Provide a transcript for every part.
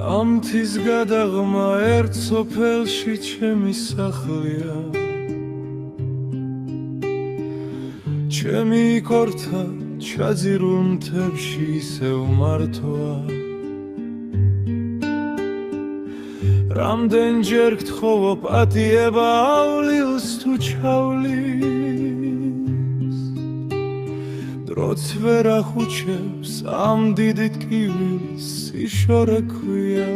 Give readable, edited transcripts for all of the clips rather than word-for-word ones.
ამთის გადაღმა ერთ სოფელში ჩემი სახლია ჩემი კორთა ჩაძირულ მთებში ისევ მართოა რამდენჯერ გთხოვო პატიება ავლიოს თუ ჩავლის დროც ვერ ახუჩებს ამ დიდ ტკივილს სიშორე ქვია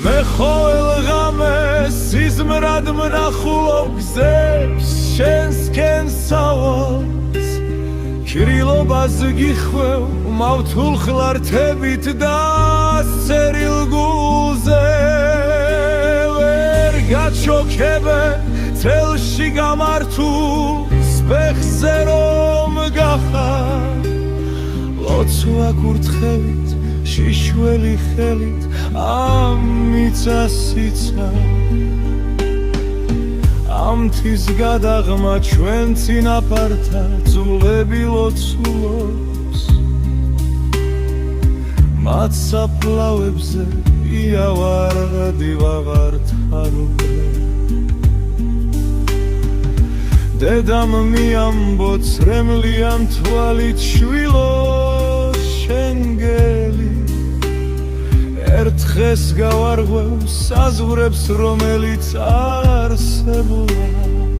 მე ყოველ ღამეს სიზმრად მნახულობ გზებს შენსკენ სავალს ქრილობას გიხვევ მავთულ ხლართებით და სერილ გულზე ვერ გაჩოქებე წელში გამართულ სპეხზე რომ გახარ ლოცვა კურთხევით შიშველი ხელით ამიცასიცა ამთის გადაღმა ჩვენ წინაპართა ძულები ლოცულობს მათ საფლავებზე იავარდი ვაღარ თარობე დედამ მიამბო ცრემლიან თვალით შვილო შენგელი ერთ დღეს გავარღვევ საზღვრებს რომელიც არსებულა